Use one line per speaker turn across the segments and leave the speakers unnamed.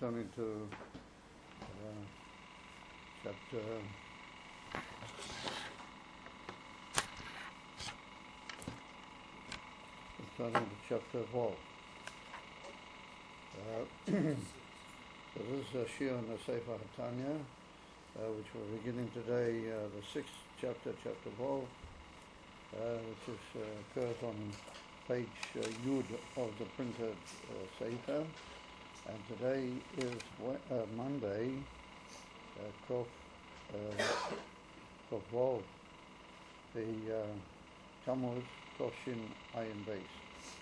Turning to chapter chapter 12. So this is a Shiur in the Shiur Tanya, which we're beginning today, the sixth chapter, chapter 12, which occurs on page Yud of the printed Sefer. And today is Monday, Kof Vov, the Tammuz, Kof Shin Ayin Beis.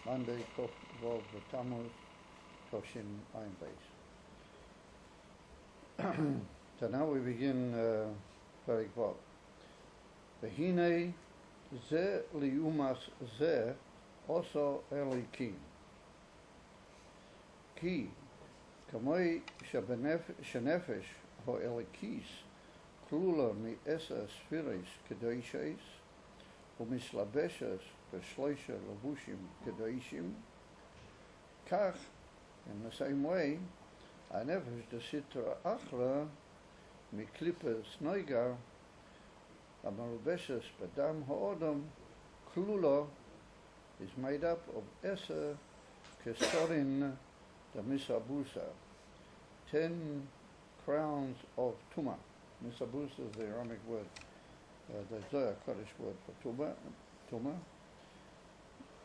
Monday, Kof Vov, the Tammuz, Kof Shin Ayin Beis. So now we begin Perek Vov. V'hinei ze liumas ze oso elikim. Ki כמוי שנפש האלוקיס כלולה מעשר ספירס קדושים ומסלבשת בשלושה לבושים קדושים, כך, in the same way, הנפש דסתרא אחרא מקליפה סנויגה המלובשת בדם האדם כלולה is made up of עשר כסורין the misabusa, 10 crowns of tuma. Misabusa is the Aramaic word, the Zohar Kodesh word for tuma.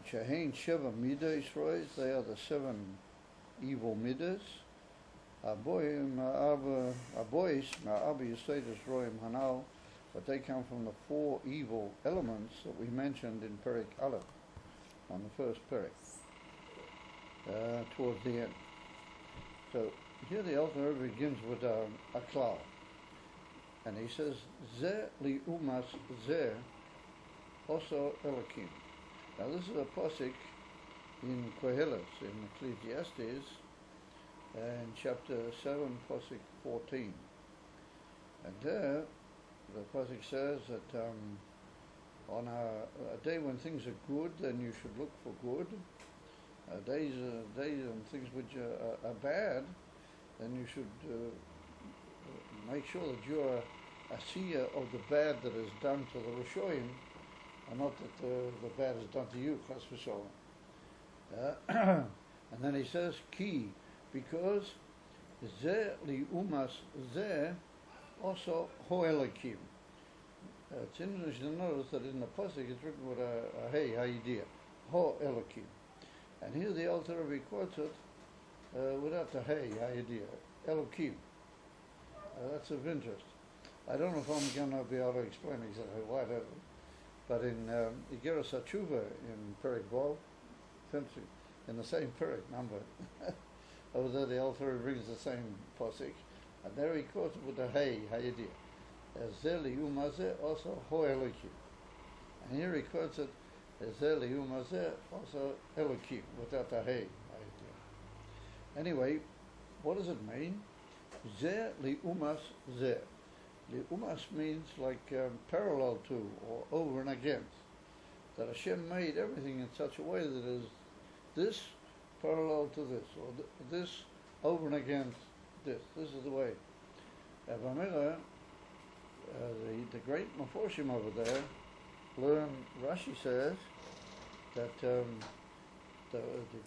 Shehein sheva mida Yisroel, they are the 7 evil midas. Abois ma'abi yisedus roim hanal, but they come from the 4 evil elements that we mentioned in Perek Aleph, on the first Perek. Towards the end. So here the author begins with a klal, and he says, Ze li umas ze oso elokim. Now this is a posik in Koheles, in Ecclesiastes, in chapter 7, posik 14. And there, the posik says that on a day when things are good, then you should look for good. Days and things which are bad, then you should make sure that you're a seer of the bad that is done to the Rishoyim, and not that the bad is done to you, chas v'sholem. And then he says, ki, because ze li umas ze also ho'elakim. It's interesting to notice that in the pasuk it's written with a hey, idea, ho'elakim. And here the Alter Rebbe quotes it without the hey idea, Elokim. That's of interest. I don't know if I'm going to be able to explain exactly why that is, but in Igeras HaTshuva in Perek Vov, in the same Perek number, over there the Alter Rebbe brings the same posik, and there he quotes it with the hey idea. Zeli umazeh also ho Elokim. And here he quotes it also Elokim, without the hey idea. Anyway, what does it mean? Ze li umas ze. Li umas means like parallel to, or over and against. That Hashem made everything in such a way that is this parallel to this, or this over and against this. This is the way. Avamela, the great Meforshim over there, learn, Rashi says, that the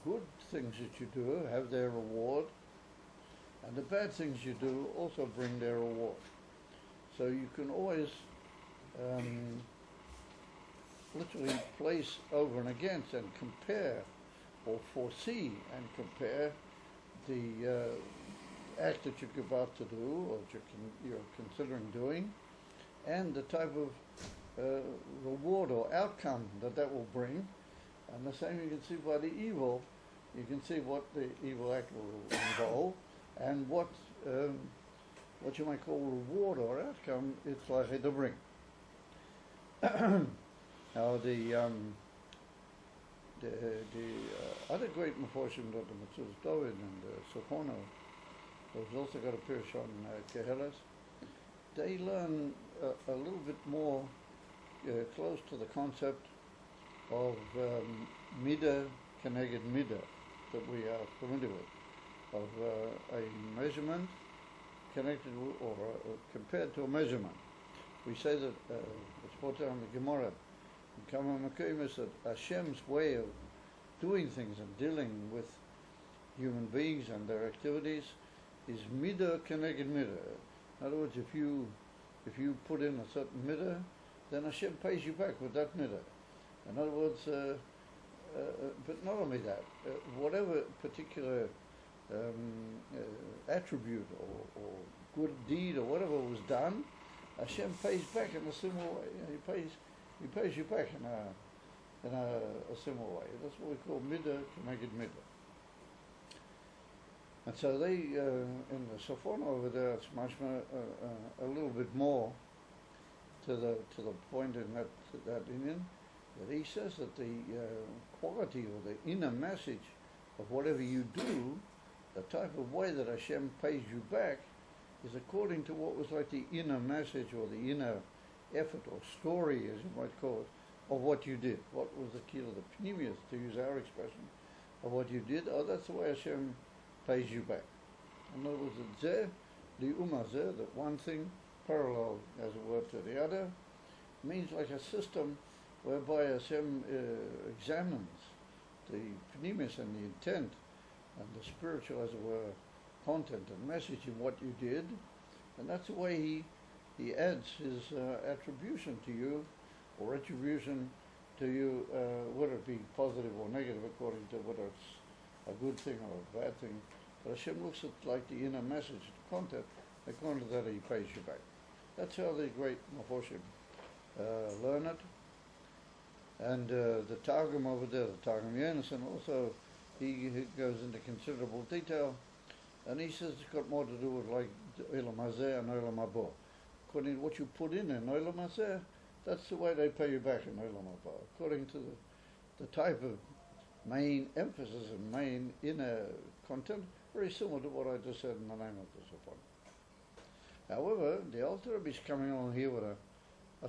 good things that you do have their reward, and the bad things you do also bring their reward. So you can always literally place over and against and compare, or foresee and compare the act that you're about to do, or that you're considering doing, and the type of reward or outcome that will bring. And the same you can see by the evil. You can see what the evil act will involve, and what you might call reward or outcome it's likely to bring. Now the other great Meforshim, the Metzudas David and Sofono, who's also got a pirush on Keheles, they learn a little bit more close to the concept of Mida Keneged Mida that we are familiar with. of a measurement connected or compared to a measurement. We say that it's brought down the Gemara in Kama Makim is that Hashem's way of doing things and dealing with human beings and their activities is midah keneged midah. In other words, if you put in a certain midah, then Hashem pays you back with that midah. In other words, but not only that, whatever particular attribute or good deed or whatever was done, Hashem pays back in a similar way. He pays you back in a similar way. That's what we call midah keneged midah. And so they, in the Safon over there, it's much more, a little bit more to the point in that Indian, that he says that the quality or the inner message of whatever you do, the type of way that Hashem pays you back, is according to what was like the inner message or the inner effort or story, as you might call it, of what you did. What was the key of the pneumius, to use our expression, of what you did? Oh, that's the way Hashem pays you back. In other words, zeh li'uma zeh, that one thing parallel, as it were, to the other, means like a system whereby Hashem examines the pneumius and the intent and the spiritual, as it were, content and message in what you did, and that's the way he adds his attribution to you, or retribution to you, whether it be positive or negative, according to whether it's a good thing or a bad thing. But Hashem looks at like the inner message, the content, according to that he pays you back. That's how the great Mephoshim learn it. And the Targum over there, the Targum Yonason, also he goes into considerable detail, and he says it's got more to do with like Olam Hazeh and Olam Haba. According to what you put in Olam Hazeh, that's the way they pay you back in Olam Haba. According to the type of main emphasis and main inner content, very similar to what I just said in the name of the Safon. However, the Alter Rebbe is coming along here with a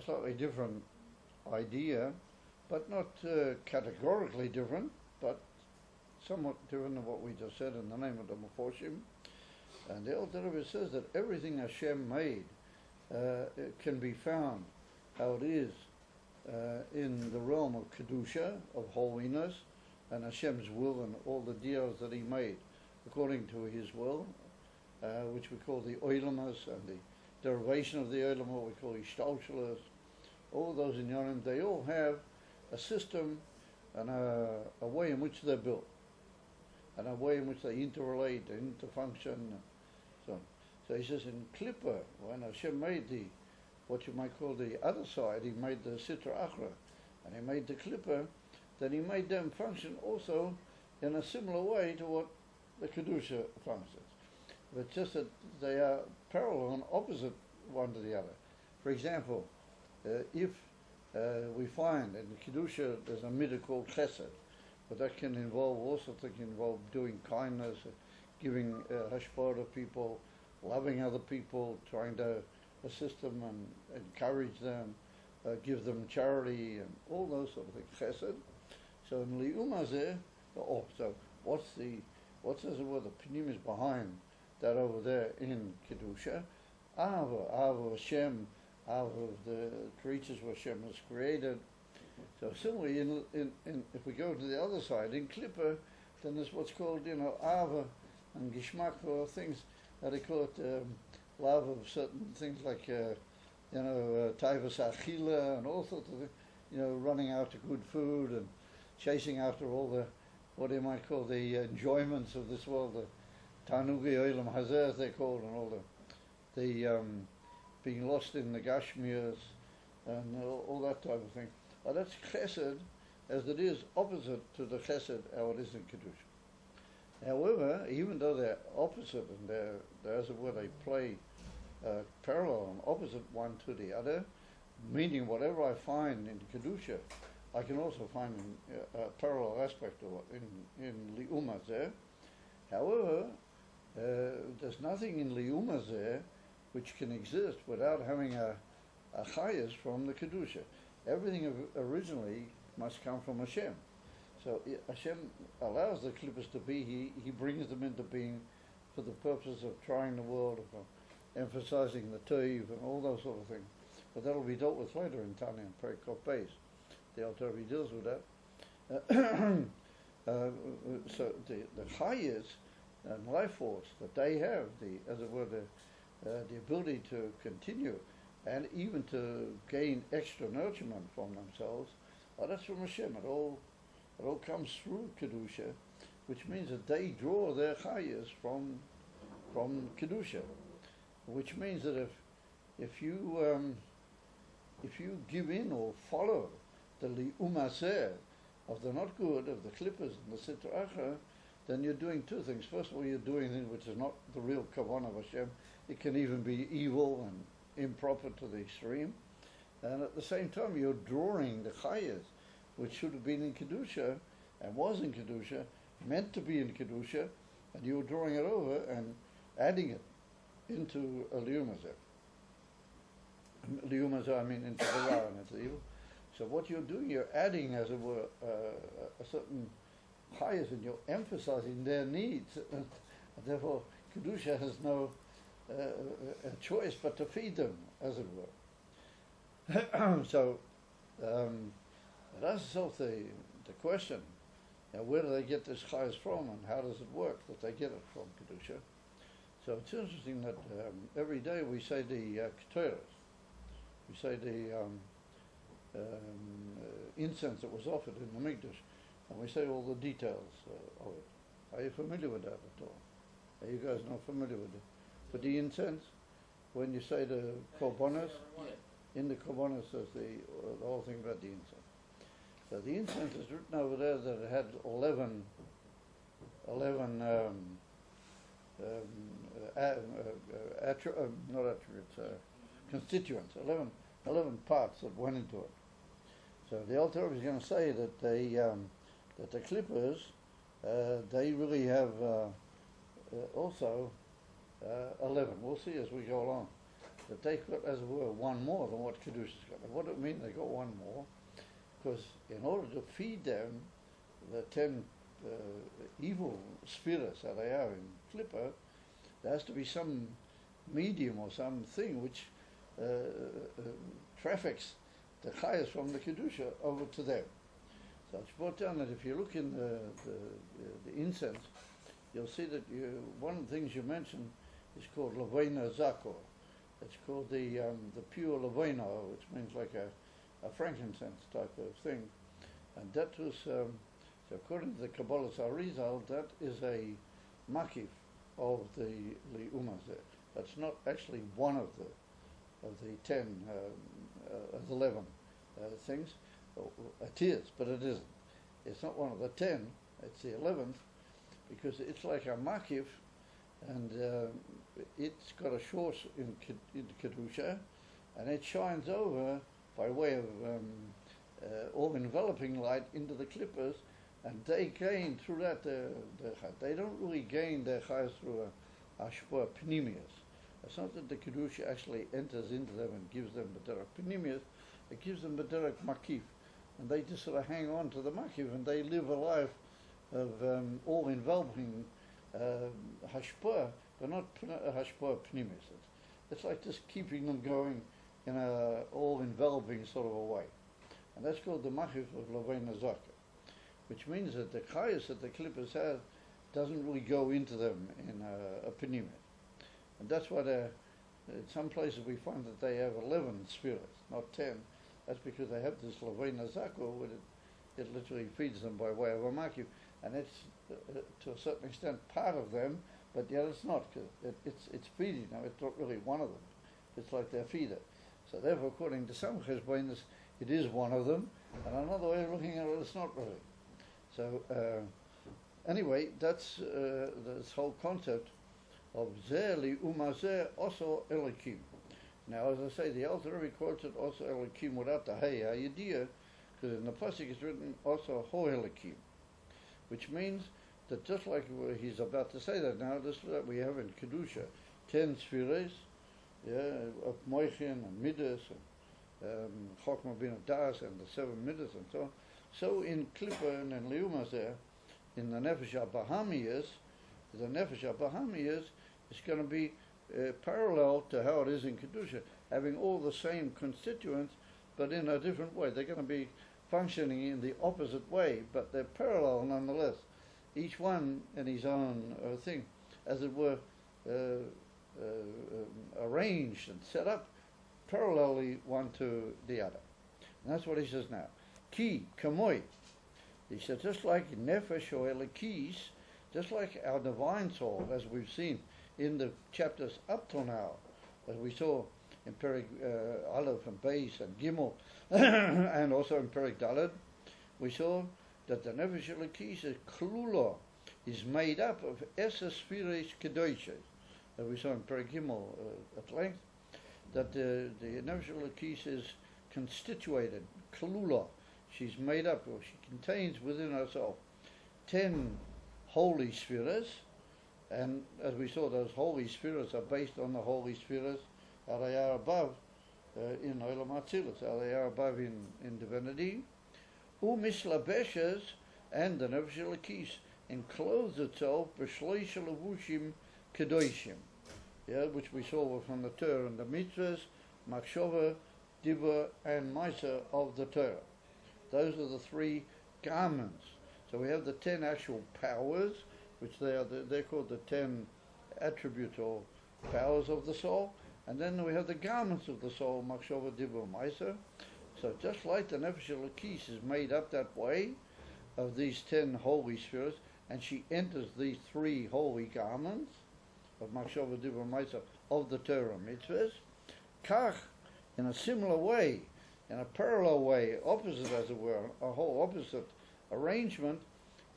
slightly different idea, but not categorically different, but somewhat different than what we just said in the name of the Mephoshim. And the Alter Rebbe says that everything Hashem made it can be found how it is in the realm of Kedusha, of holiness, and Hashem's will and all the deals that he made according to his will, which we call the Oilamas, and the derivation of the Oilam, what we call Ishtalshalas, all those in Yonim, they all have a system and a way in which they're built, and a way in which they interrelate, they interfunction, and so on. So he says in Klippa, when Hashem made what you might call the other side, he made the Sitra Achra, and he made the Klippa, then he made them function also in a similar way to what the Kedusha functions. But just that they are parallel and opposite one to the other. For example, if we find in the Kedusha there's a midah called Chesed, but that can involve also involve doing kindness, giving hashpah to people, loving other people, trying to assist them and encourage them, give them charity and all those sort of things. Chesed. So in Li'um Hazeh, so what's as it were the pneumis behind that over there in Kedusha? Ahava Hashem, Ahava of the creatures where Hashem has created. So similarly, in if we go to the other side, in Klippa, then there's what's called, Ahava and Gishmak, or things that they call it love of certain things like, Taivas Achila and all sorts of things, running after good food and chasing after all the, what you might call the enjoyments of this world, the Tanugi Olam Hazeh, as they're called, and all the being lost in the Gashmias and all that type of thing. That's Chesed, as it is opposite to the Chesed, how it is in Kedusha. However, even though they're opposite and they're as it were, they play parallel and opposite one to the other, meaning whatever I find in Kedusha, I can also find a parallel aspect of it in Li'um Hazeh. However, there's nothing in Li'um Hazeh which can exist without having a chayas from the Kedusha. Everything originally must come from Hashem. So Hashem allows the klippas to be, he brings them into being for the purpose of trying the world, of emphasizing the Toiv and all those sort of things. But that'll be dealt with later in Tanya and Perikop Beis. The Alter Rebbe deals with that. So the Chayas and life force that they have, as it were, the ability to continue and even to gain extra nourishment from themselves, that's from Hashem. It all comes through Kedusha, which means that they draw their Chayas from Kedusha, which means that if you give in or follow the li'umaseh of the not good, of the clippers and the sitra achra, then you're doing two things. First of all, you're doing things which is not the real kavanah of Hashem. It can even be evil and improper to the extreme. And at the same time, you're drawing the chayas, which should have been in Kedusha and was in Kedusha, meant to be in Kedusha, and you're drawing it over and adding it into a li'umaseh. Li'umaseh, I mean into the ra and into the evil. So what you're doing, you're adding, as it were, a certain chayas, and you're emphasizing their needs. And therefore, Kedusha has no a choice but to feed them, as it were. So that's also the question. Now, where do they get this chayas from, and how does it work that they get it from Kedusha? So it's interesting that every day we say the Ketores. We say the incense that was offered in the Mikdash, and we say all the details of it. Are you familiar with that at all? Are you guys not familiar with it? For the incense, when you say the korbanos, in the korbanos there's the whole thing about the incense. So the incense is written over there that it had 11 constituents, 11 parts that went into it. So the Alter Rebbe is going to say that that the clippers, they really have also 11. We'll see as we go along that they've got, as it were, one more than what Kedusha's got. And what do it mean they got one more? Because in order to feed them the 10 evil spirits that they are in Clipper, there has to be some medium or something which traffics the chayas from the Kedusha over to them. So it's brought down that if you look in the incense, you'll see that one of the things you mentioned is called Levena Zakor. It's called the pure Levena, which means like a frankincense type of thing. And that was, so according to the Kabbalah Arizal, that is a makif of the li'umaseh. That's not actually one of the 10, 11 things. It is, but it isn't. It's not one of the 10, it's the 11th, because it's like a makif, and it's got a source in Kedusha, and it shines over by way of all-enveloping light into the clippers, and they gain through that they don't really gain their chayas through a ashpah pnimius. It's not that the Kedusha actually enters into them and gives them b'derech pnimius, it gives them b'derech makif, and they just sort of hang on to the makif, and they live a life of all-enveloping hashpah, but not hashpah pnimius. It's like just keeping them going in a all-enveloping sort of a way. And that's called the makif of Levena Zakor, which means that the chayas that the clippers have doesn't really go into them in a pnimius. And that's why in some places we find that they have 11 spirits, not 10. That's because they have this Levena Zakor, where it literally feeds them by way of a makif. And it's, to a certain extent, part of them, but yet it's not, because it's feeding them. It's not really one of them. It's like their feeder. So therefore, according to some cheshbonos, it is one of them, and another way of looking at it, it's not really. So anyway, that's this whole concept of Zeh li'umazeh also Elokim. Now, as I say, the Alter Rebbe quotes it also Elokim without the Hey Hayediyah, because in the pasuk it's written also Ho Elokim, which means that just like he's about to say that now, this is what we have in Kedusha, 10 spheres, of Moichin and Midas, and Chokmah bin Das, and the 7 Midas, and so on. So in Klippa and in Liumazeh, in the Nefesh HaBahamias, the Nefesh HaBahami is, it's going to be parallel to how it is in Kedusha, having all the same constituents, but in a different way. They're going to be functioning in the opposite way, but they're parallel nonetheless. Each one in his own thing, as it were, arranged and set up parallelly one to the other. And that's what he says now. Ki, kamoi. He said, just like nefesh or elikis, just like our divine soul, as we've seen in the chapters up till now, as we saw in Perek Aleph and Beis and Gimel, and also in Perek Daled, we saw that the nefesh elikis is klula, is made up of Eser Spheres Kedoshas, as we saw in Perek Gimel at length, that the nefesh elikis is constituted, klula, she's made up, or she contains within herself 10 holy spheres, and as we saw, those holy spheres are based on the holy spheres, how they are above in Olam Atzilus, how they are above in divinity. Umislabeshes, and the Nefesh Elokis enclothes itself b'shloisha levushim kedoshim, which we saw were from the Torah and the mitzvahs, machshava, dibur, and maisa of the Torah. Those are the 3 garments. So we have the 10 actual powers, which they're called the 10 attributes or powers of the soul, and then we have the garments of the soul, machshava, dibur, maisa. So just like the Nefesh Elokis is made up that way, of these 10 holy spheres, and she enters these 3 holy garments of machshava, dibur, maisa of the Torah mitzvahs, kach, in a similar way, in a parallel way, opposite as it were, a whole opposite arrangement,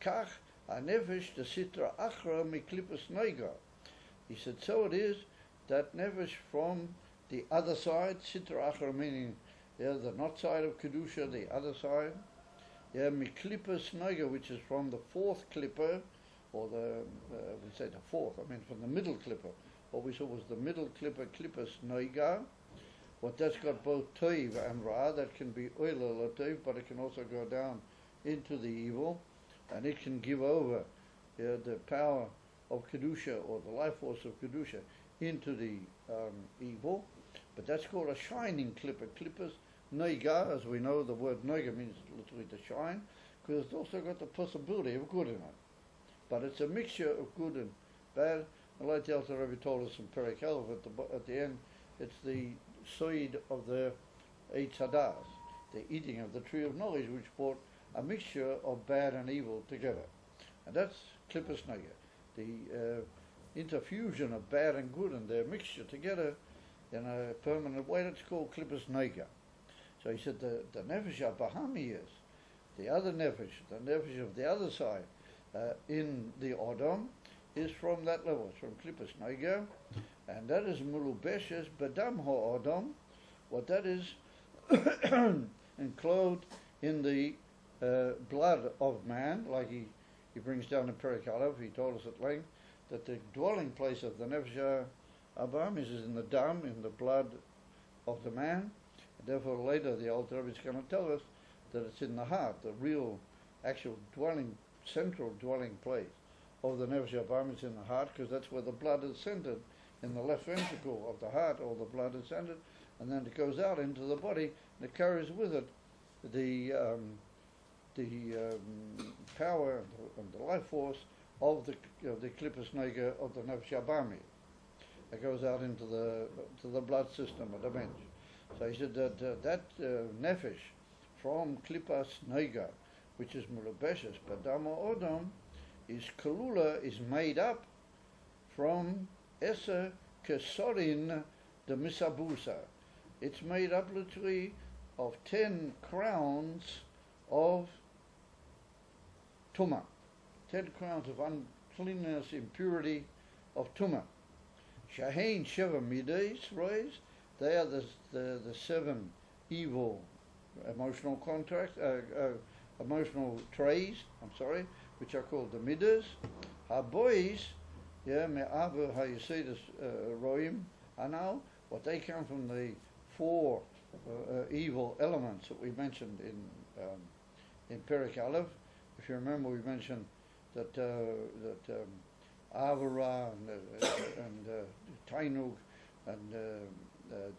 kach ha-nefesh de sitra achra miklipas noiga. He said, so it is that nefesh from the other side, sitra achra meaning the not side of Kedusha, the other side, miklipas noiga, which is from the 4th clipper, or we say the 4th, I mean from the middle clipper. What we saw was the middle clipper, klipas noiga. What that's got both toiv and ra, that can be oil or toiv, but it can also go down into the evil, and it can give over the power of Kedusha, or the life force of Kedusha, into the evil. But that's called a shining clipper. Clippers noiga, as we know, the word noiga means literally to shine, because it's also got the possibility of good in it. But it's a mixture of good and bad. And like the Alter Rebbe told us in Perek Aleph at the end, it's the soid of the Eitz Hadas, the eating of the tree of knowledge, which brought a mixture of bad and evil together. And that's Klippas Noiga, the interfusion of bad and good and their mixture together in a permanent way. That's called Klippas Noiga. So he said the Nefesh HaBahami is the other Nefesh, the Nefesh of the other side in the Odom, is from that level. It's from Klippas Noiga, and that is Mulubeshes Badam HaOdom, what that is enclosed in the blood of man, like he brings down in Perek Aleph. He told us at length that the dwelling place of the Nefesh HaBahami is in the dam, in the blood of the man. And therefore later the Alter Rebbe is going to tell us that it's in the heart, the real, actual dwelling, central dwelling place of the Nefesh HaBahami is in the heart, because that's where the blood is centered, in the left ventricle of the heart. All the blood is centered, and then it goes out into the body, and it carries with it the power and the life force of the Klippas Noiga of the Nefesh HaBahami. It goes out into the blood system of the bench. So he said that Nefesh from Klippas Noiga, which is Mulubeshes Badam HaOdom, is Kalula, is made up from Eser Kesorin de Misabusa. It's made up literally of 10 crowns of Tumah. 10 crowns of uncleanness, impurity of Tumah. Shahain Sheva Mides, Rois, they are the 7 evil emotional contracts, emotional trays, which are called the Midas. Habois, Me'avu HaYesedus Roim, are now what they come from the 4 evil elements that we mentioned in Perek Aleph. If you remember, we mentioned that Avara and Tainug and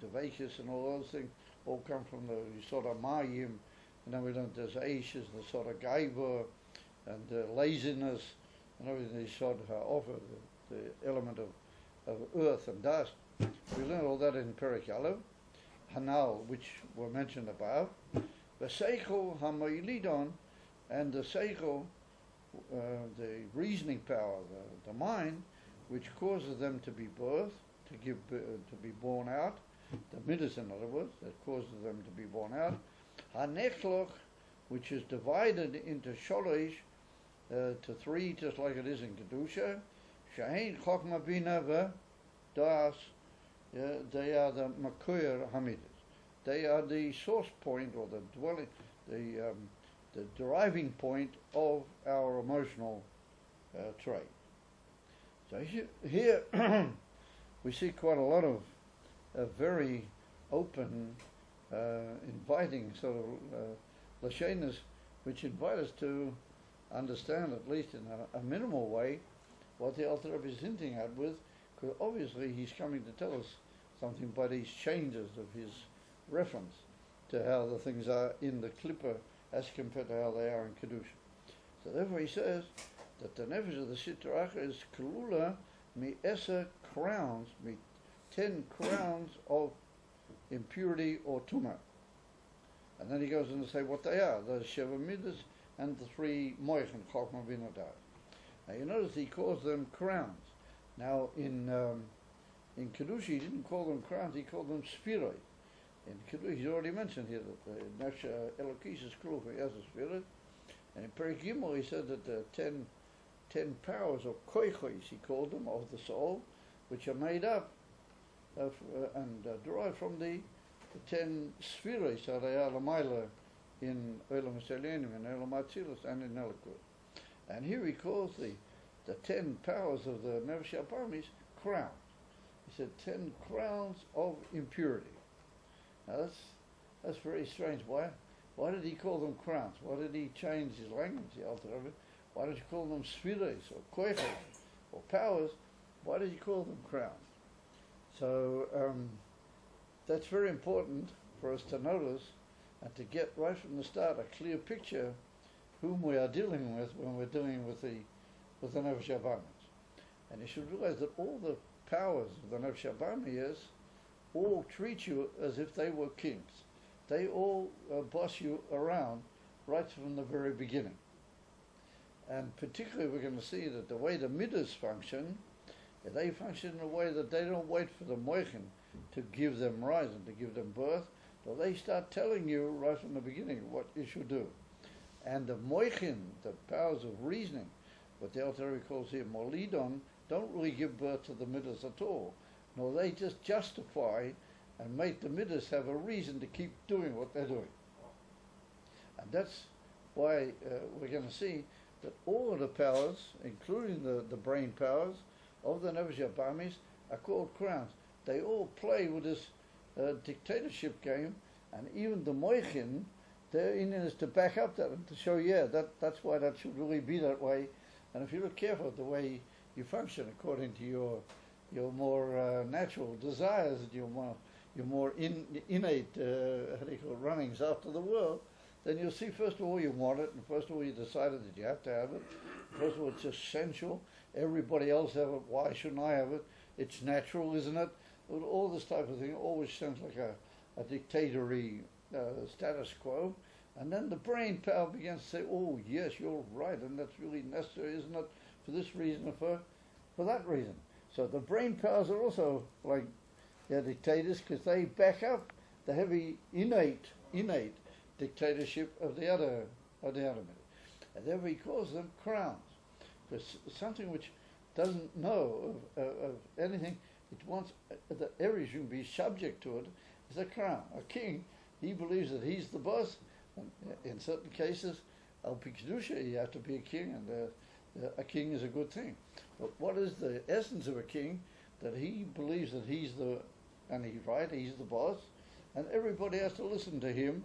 Devakis and all those things all come from the sort of Mayim. And then we learned there's Aish is the sort of Gaiva and laziness and everything they sort of offer, the element of earth and dust. We learned all that in Perek Aleph. Hanal, which were mentioned above. The Seichel HaMoilidon, and the Seichel, the reasoning power, the mind, which causes them to be birthed, to be born out. The Midas, in other words, that causes them to be born out. HaNechloch, which is divided into Sholosh, to three, just like it is in Kedusha. Shehein Chokma Bina V'Das, they are the Makoyer Hamidus. They are the source point or the dwelling, the deriving point of our emotional trait. So here we see quite a lot of very open, inviting sort of lashenas, which invite us to understand, at least in a minimal way, what the Alter Rebbe is hinting at with, because obviously he's coming to tell us something by these changes of his reference to how the things are in the Klippa as compared to how they are in Kedusha. So therefore he says that the nefesh of the Sitra Achra is Kalula mi Esa crowns, mi 10 crowns of impurity or Tumah. And then he goes on to say what they are, the Sheva Midas and the 3 Moichin, Chokma Binadar. Now you notice he calls them crowns. Now in Kedusha he didn't call them crowns, he called them Sphiroi. In Kedusha he's already mentioned here that the Nefesh Elokis is cruel for he has a spirit. And in Perek Gimel he said that the 10 powers or koichos, he called them, of the soul, which are made up of, and derived from the 10 spheres, so they are Lamaila in Olam Selenium, in Olam Atzilus, and in Elikut. And here he calls the 10 powers of the Nefesh Abamis crowns. He said 10 crowns of impurity. Now that's very strange. Why did he call them crowns? Why did he change his language, the Alter Rebbe? Why did he call them spheres or koichos or powers? Why did he call them crowns? So that's very important for us to notice and to get right from the start a clear picture whom we are dealing with when we're dealing with the Nefesh Abamis. And you should realize that all the powers of the Nefesh Abamiyas all treat you as if they were kings. They all boss you around right from the very beginning. And particularly we're going to see that the way the Midas function, they function in a way that they don't wait for the Moichin to give them rise and to give them birth, but they start telling you right from the beginning what you should do. And the Moichin, the powers of reasoning, what the Alter Rebbe calls here Molidon, don't really give birth to the Midas at all. No, they just justify and make the Midas have a reason to keep doing what they're doing. And that's why we're going to see that all of the powers, including the brain powers of the Nefesh Abamis, are called crowns. They all play with this dictatorship game, and even the Moichin, their Indian is to back up that and to show, that's why that should really be that way. And if you look careful at the way you function according to your more natural desires, your more innate runnings after the world, then you'll see first of all you want it, and first of all you decided that you have to have it. First of all it's essential. Everybody else have it. Why shouldn't I have it? It's natural, isn't it? All this type of thing always sounds like a dictatorial status quo. And then the brain power begins to say, oh yes, you're right, and that's really necessary, isn't it? For this reason or for that reason. So the brain powers are also like dictators because they back up the heavy innate dictatorship of the other minute. And therefore he calls them crowns. Because something which doesn't know of anything, it wants that everything should be subject to it, is a crown. A king, he believes that he's the boss. In certain cases, al pi kedusha, you have to be a king, and a king is a good thing. But what is the essence of a king? That he believes that he's he's the boss, and everybody has to listen to him,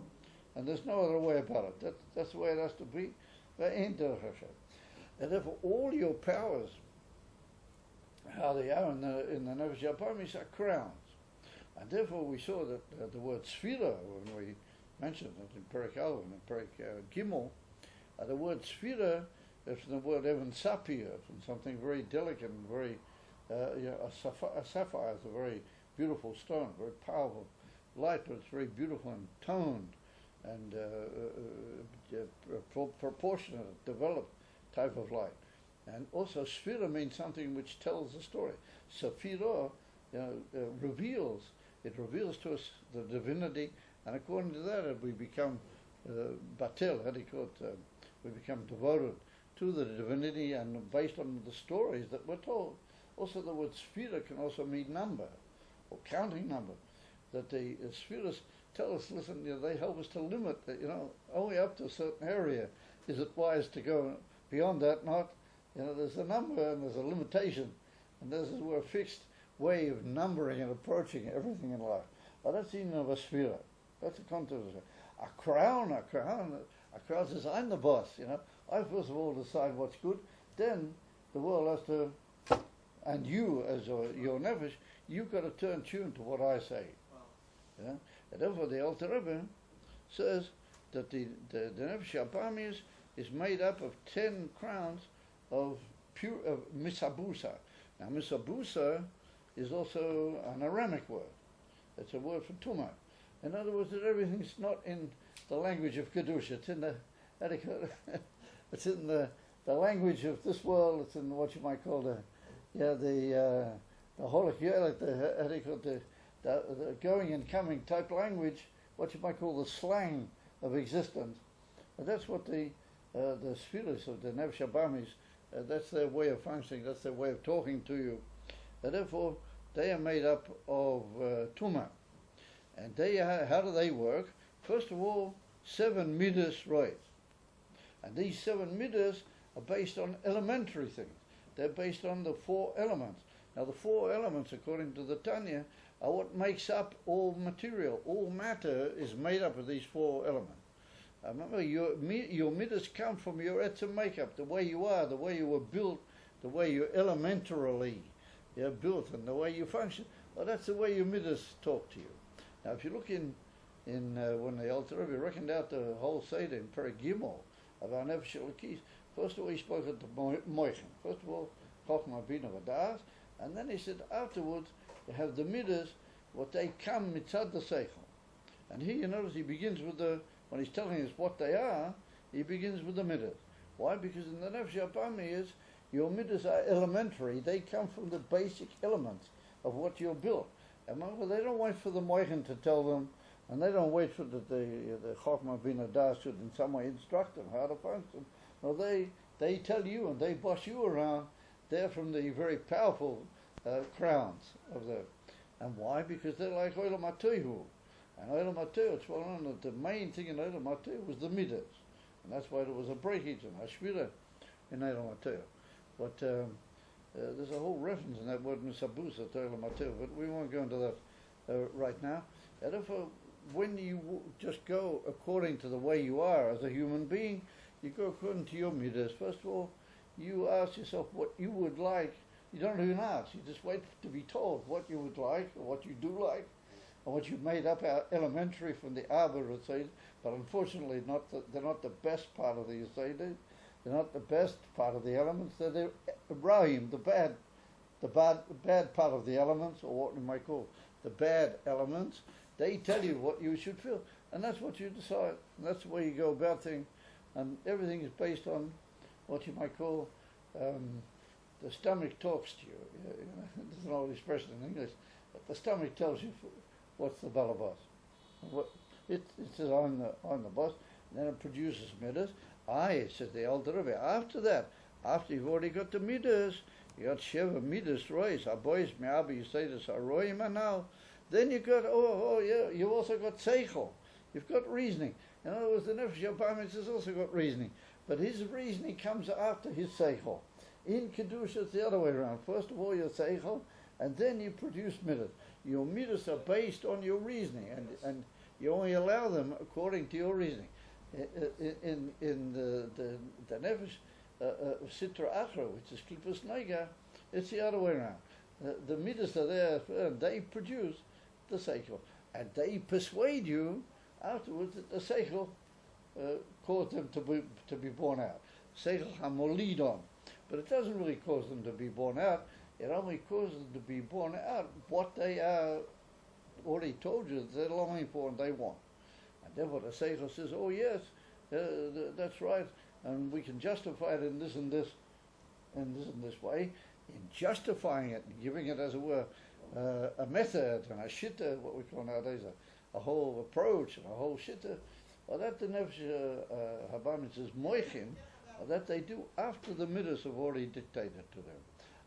and there's no other way about it. That's the way it has to be. And therefore all your powers how they are in the Nefesh Yapamis are crowns. And therefore we saw that the word Sphira, when we mentioned it in Perek Al and in Perek Gimel, the word Sphira is from the word Evan Sapir, from something very delicate and very, a sapphire is a very beautiful stone, very powerful light, but it's very beautiful and toned and proportionate, developed type of light. And also Sphira means something which tells a story. Saphira reveals to us the divinity, and according to that we become batel, we become devoted to the divinity, and based on the stories that we're told. Also the word Sphira can also mean number, or counting number. That the Sphiras tell us, listen, they help us to limit that, only up to a certain area is it wise to go. Beyond that, not. There's a number and there's a limitation, and this is a fixed way of numbering and approaching everything in life. But that's even of a Sphira. That's the concept of a crown. A crown says, I'm the boss. I first of all decide what's good. Then the world has to, and you as your nefesh, you've got to turn tune to what I say. Wow. And therefore the Alter Rebbe says that the Nefesh Yapamis is made up of 10 crowns of misabusa. Now misabusa is also an Aramic word. It's a word for tumah. In other words, that everything's not in the language of Kedusha. It's in the it's in the language of this world. It's in what you might call the holocaust, the going and coming type language, what you might call the slang of existence. And that's what the spheres of the Nefesh Yapamis, that's their way of functioning, that's their way of talking to you. And therefore, they are made up of Tumah. And how do they work? First of all, 7 midas rois. And these 7 midas are based on elementary things. They're based on the 4 elements. Now the 4 elements, according to the Tanya, are what makes up all material. All matter is made up of these 4 elements. Remember, your midas come from your etzem makeup, the way you are, the way you were built, the way you elementarily built, and the way you function. Well, that's the way your midas talk to you. Now, if you look in when the Alter Rebbe reckoned out the whole Seder in Perek Gimel of our Nefesh Elokis, first of all he spoke of the Moichin. First of all, Chochmah Bina V'Das, and then he said afterwards you have the midas, what they come mitzad the Seichel. And here you notice he begins with when he's telling us what they are, he begins with the midas. Why? Because in the Nefesh Yapamis, your midas are elementary. They come from the basic elements of what you're built. And remember, they don't wait for the Moichin to tell them, and they don't wait for the Chochmah Bina Das should in some way instruct them how to function. No, they tell you and they boss you around. They're from the very powerful crowns of and why? Because they're like Olam HaTohu. And Olam HaTohu, it's well known that the main thing in Olam HaTohu was the midas. And that's why there was a breakage and a shvira in Olam HaTohu. But there's a whole reference in that word misabusa to Olam HaTohu, but we won't go into that right now. And therefore, when you just go according to the way you are as a human being, you go according to your midas. First of all, you ask yourself what you would like. You don't even ask. You just wait to be told what you would like, or what you do like, or what you've made up elementary from the Abba Yisaid. But unfortunately, they're not the best part of the Yisaid. They're not the best part of the elements. They're the Ibrahim, the bad part of the elements, or what we might call the bad elements. They tell you what you should feel, and that's what you decide. And that's the way you go about things, and everything is based on what you might call the stomach talks to you. There's an old expression in English, but the stomach tells you what's the balabas. It says I'm the boss, and then it produces midas. Says the Alter Rebbe. After that, after you've already got the midas, you got Sheva midas rois. Abois me'abi Yisaidus haroim now. Then you got you also got seichel. You've got reasoning. In other words, the Nefesh Yapamis has also got reasoning, but his reasoning comes after his seichel. In Kedusha, it's the other way around. First of all, your seichel, and then you produce midas. Your midas are based on your reasoning, and you only allow them according to your reasoning. In the Nefesh Sitra Achra, which is Klippus Nega, It's the other way around. The midas are there, and they produce the seichel, and they persuade you afterwards that the seichel caused them to be born out. Seichel hamolidon, but it doesn't really cause them to be born out. It only causes them to be born out what they are already told you that they're longing for and they want. And therefore the seichel says, oh yes, that's right, and we can justify it in this and this, and this way. In justifying it, and giving it, as it were, a method and a shitta, what we call nowadays a whole approach and a whole shitta, or that the nefesh habamis is moichin, or that they do after the midas have already dictated to them,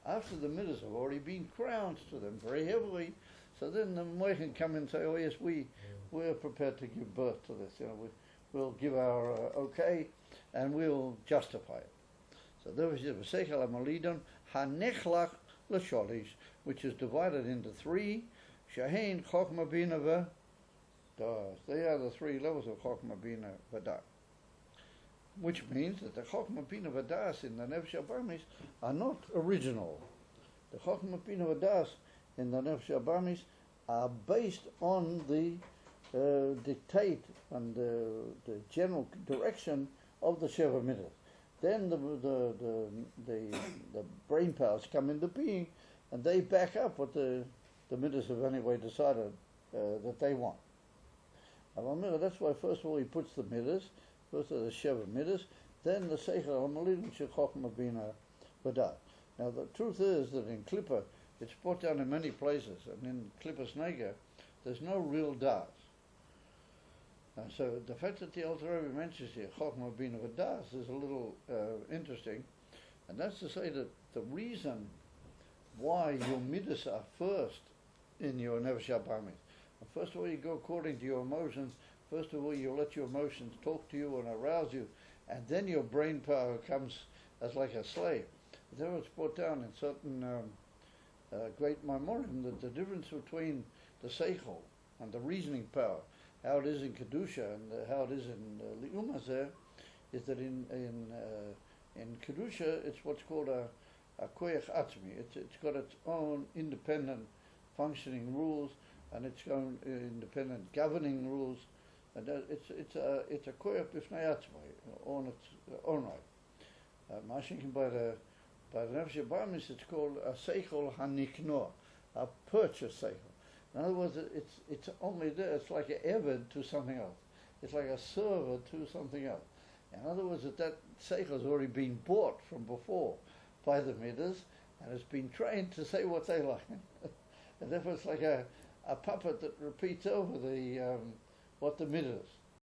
after the midas have already been crowned to them very heavily. So then the moichin come and say, oh yes, we're prepared to give birth to this. We'll give our okay, and we'll justify it. So there was v'seichel hamalidon hanechlach l'sholish, which is divided into three. Shahein chokma bina v'das. They are the three levels of chokma bina v'das. Which means that the chokma bina v'das in the nefesh habamis are not original. The chokma bina v'das in the nefesh habamis are based on the dictate and the general direction of the Sheva Midas. Then the brain powers come into being, and they back up what the Midas have anyway decided that they want. That's why first of all he puts the Midas, first the Sheva Midas, then the Seichel HaMalid, which is Chochmah Bina V'das. Now the truth is that in Klippa, it's brought down in many places, and in Klippas Nega, there's no real Das. So the fact that the Alter Rebbe mentions here Chochmah Bina V'das is a little interesting, and that's to say that the reason why your midas are first in your nefesh habamis, first of all you go according to your emotions. First of all you let your emotions talk to you and arouse you, and then your brain power comes as like a slave. There it's brought down in certain great Maimorim that the difference between the seichel and the reasoning power, how it is in Kedusha and how it is in Li'umazeh, is that in Kedusha it's what's called a koyach atzmi. It's got its own independent functioning rules and its own independent governing rules, and it's a koyach b'fnei atzmi on its own right. Mashinkin by the nefesh habamis it's called a seichel haniknoah, a purchase seichel. In other words, it's only there. It's like an eved to something else. It's like a server to something else. In other words, that seichel has already been bought from before by the midas, and it's been trained to say what they like. And therefore, it's like a puppet that repeats over the what the midas